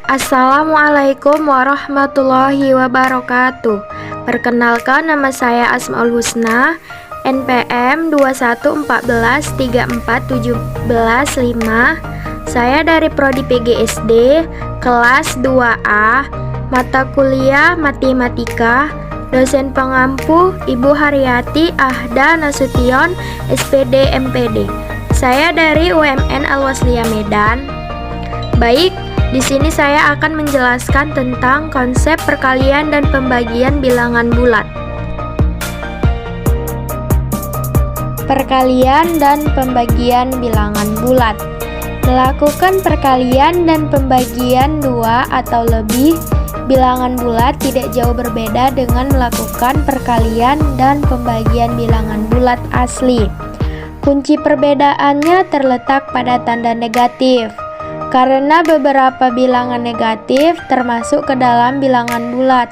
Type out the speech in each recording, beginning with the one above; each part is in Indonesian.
Assalamualaikum warahmatullahi wabarakatuh. Perkenalkan, nama saya Asmaul Husna, NPM 214134715. Saya dari Prodi PGSD kelas 2A, mata kuliah Matematika. Dosen pengampu Ibu Haryati Ahda Nasution, SPD MPD. Saya dari UMN Al-Wasliyah Medan. Baik, di sini saya akan menjelaskan tentang konsep perkalian dan pembagian bilangan bulat. Perkalian dan pembagian bilangan bulat. Melakukan perkalian dan pembagian dua atau lebih bilangan bulat tidak jauh berbeda dengan melakukan perkalian dan pembagian bilangan bulat asli. Kunci perbedaannya terletak pada tanda negatif. Karena beberapa bilangan negatif termasuk ke dalam bilangan bulat,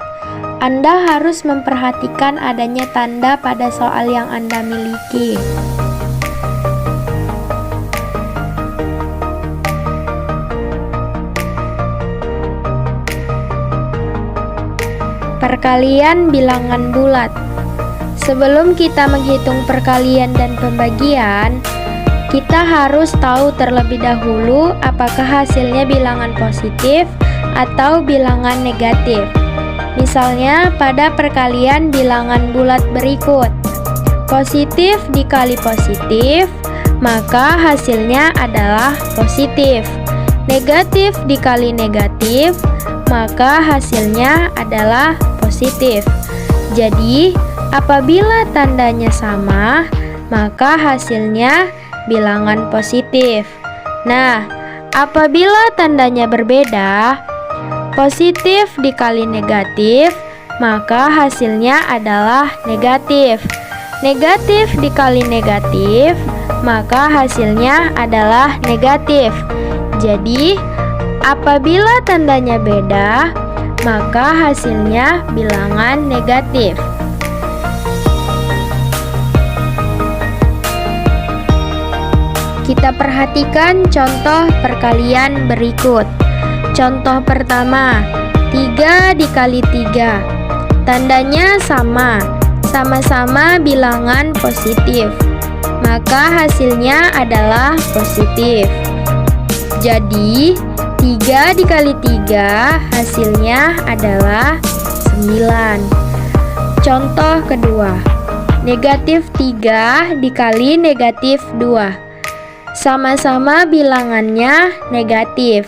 Anda harus memperhatikan adanya tanda pada soal yang Anda miliki. Perkalian bilangan bulat. Sebelum kita menghitung perkalian dan pembagian, kita harus tahu terlebih dahulu apakah hasilnya bilangan positif atau bilangan negatif. Misalnya pada perkalian bilangan bulat berikut. Positif dikali positif, maka hasilnya adalah positif. Negatif dikali negatif, maka hasilnya adalah positif. Jadi, apabila tandanya sama, maka hasilnya bilangan positif. Nah, apabila tandanya berbeda, positif dikali negatif, maka hasilnya adalah negatif. Negatif dikali negatif, maka hasilnya adalah negatif. Jadi, apabila tandanya beda, maka hasilnya bilangan negatif. Kita perhatikan contoh perkalian berikut. Contoh pertama, 3 dikali 3. Tandanya sama, sama-sama bilangan positif, maka hasilnya adalah positif. Jadi, 3 dikali 3 hasilnya adalah 9. Contoh kedua, negatif 3 dikali negatif 2. Sama-sama bilangannya negatif.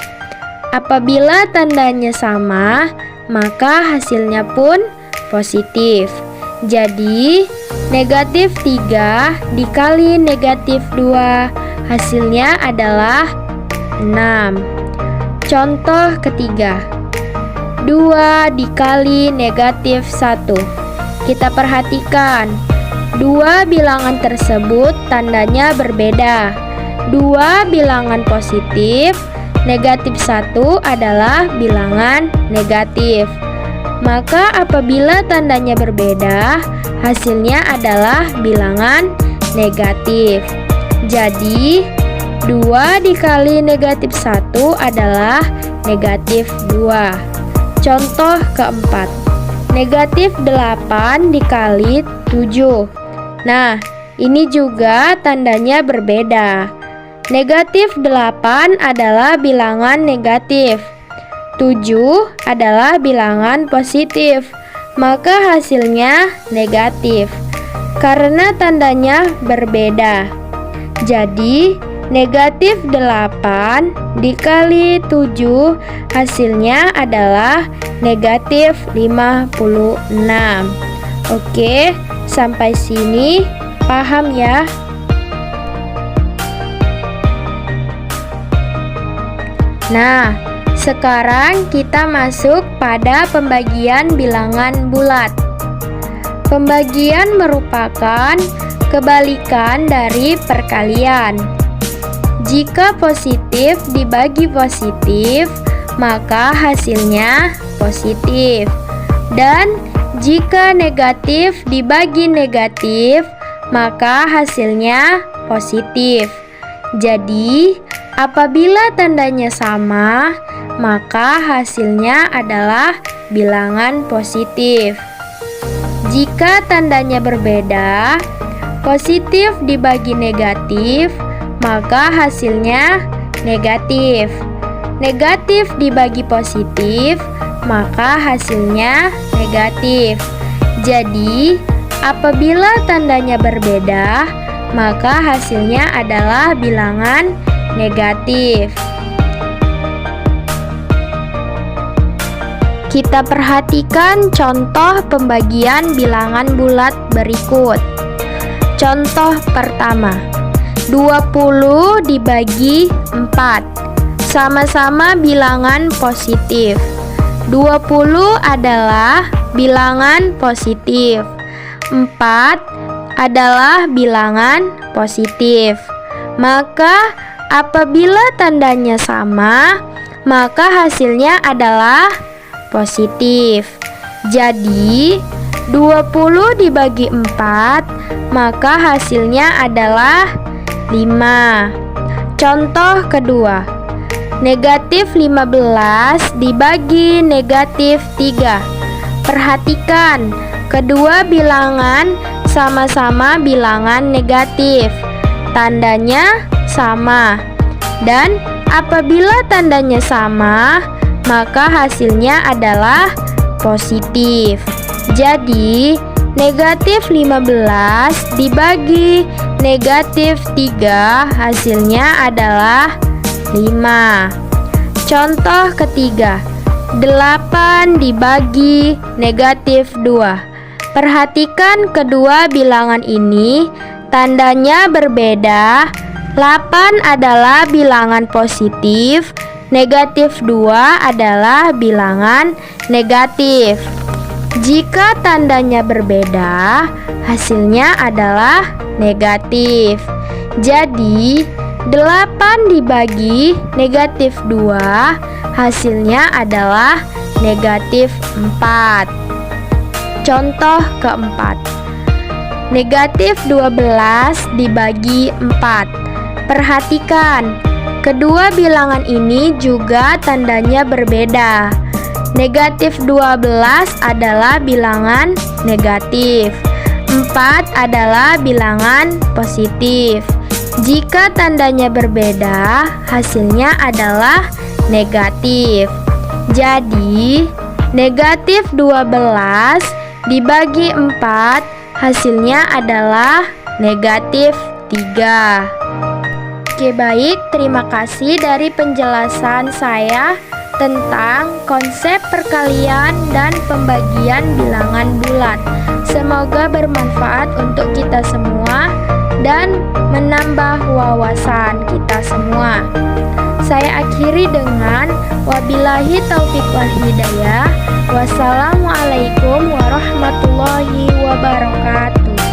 Apabila tandanya sama, maka hasilnya pun positif. Jadi, negatif 3 dikali negatif 2 hasilnya adalah 6. Contoh ketiga, 2 dikali negatif 1. Kita perhatikan, dua bilangan tersebut tandanya berbeda. Dua bilangan positif, negatif 1 adalah bilangan negatif. Maka apabila tandanya berbeda, hasilnya adalah bilangan negatif. Jadi, 2 dikali negatif 1 adalah negatif 2. Contoh keempat, negatif 8 dikali 7. Nah, ini juga tandanya berbeda. Negatif 8 adalah bilangan negatif, 7 adalah bilangan positif, maka hasilnya negatif karena tandanya berbeda. Jadi, negatif 8 dikali 7 hasilnya adalah negatif 56. Oke, sampai sini paham ya? Nah, sekarang kita masuk pada pembagian bilangan bulat. Pembagian merupakan kebalikan dari perkalian. Jika positif dibagi positif, maka hasilnya positif. Dan jika negatif dibagi negatif, maka hasilnya positif. Jadi, apabila tandanya sama, maka hasilnya adalah bilangan positif. Jika tandanya berbeda, positif dibagi negatif, maka hasilnya negatif. Negatif dibagi positif, maka hasilnya negatif. Jadi, apabila tandanya berbeda, maka hasilnya adalah bilangan negatif. Kita perhatikan contoh pembagian bilangan bulat berikut. Contoh pertama, 20 dibagi 4, sama-sama bilangan positif. 20 adalah bilangan positif, 4 adalah bilangan positif. Maka apabila tandanya sama, maka hasilnya adalah positif. Jadi 20 dibagi 4, maka hasilnya adalah 5. Contoh kedua, negatif 15 dibagi negatif 3. Perhatikan, kedua bilangan sama-sama bilangan negatif. Tandanya sama. Dan apabila tandanya sama, maka hasilnya adalah positif. Jadi, negatif 15 dibagi negatif 3 hasilnya adalah 5. Contoh ketiga, 8 dibagi negatif 2. Perhatikan kedua bilangan ini, tandanya berbeda. 8 adalah bilangan positif, negatif 2 adalah bilangan negatif. Jika tandanya berbeda, hasilnya adalah negatif. Jadi, 8 dibagi negatif 2, hasilnya adalah negatif 4. Contoh keempat, negatif 12 dibagi 4. Perhatikan, kedua bilangan ini juga tandanya berbeda. Negatif 12 adalah bilangan negatif, 4 adalah bilangan positif. Jika tandanya berbeda, hasilnya adalah negatif. Jadi, negatif 12 dibagi 4, hasilnya adalah negatif 3. Oke, baik, terima kasih dari penjelasan saya tentang konsep perkalian dan pembagian bilangan bulat. Semoga bermanfaat untuk kita semua dan menambah wawasan kita semua. Saya akhiri dengan wabillahi taufiq wal hidayah. Wassalamualaikum warahmatullahi wabarakatuh.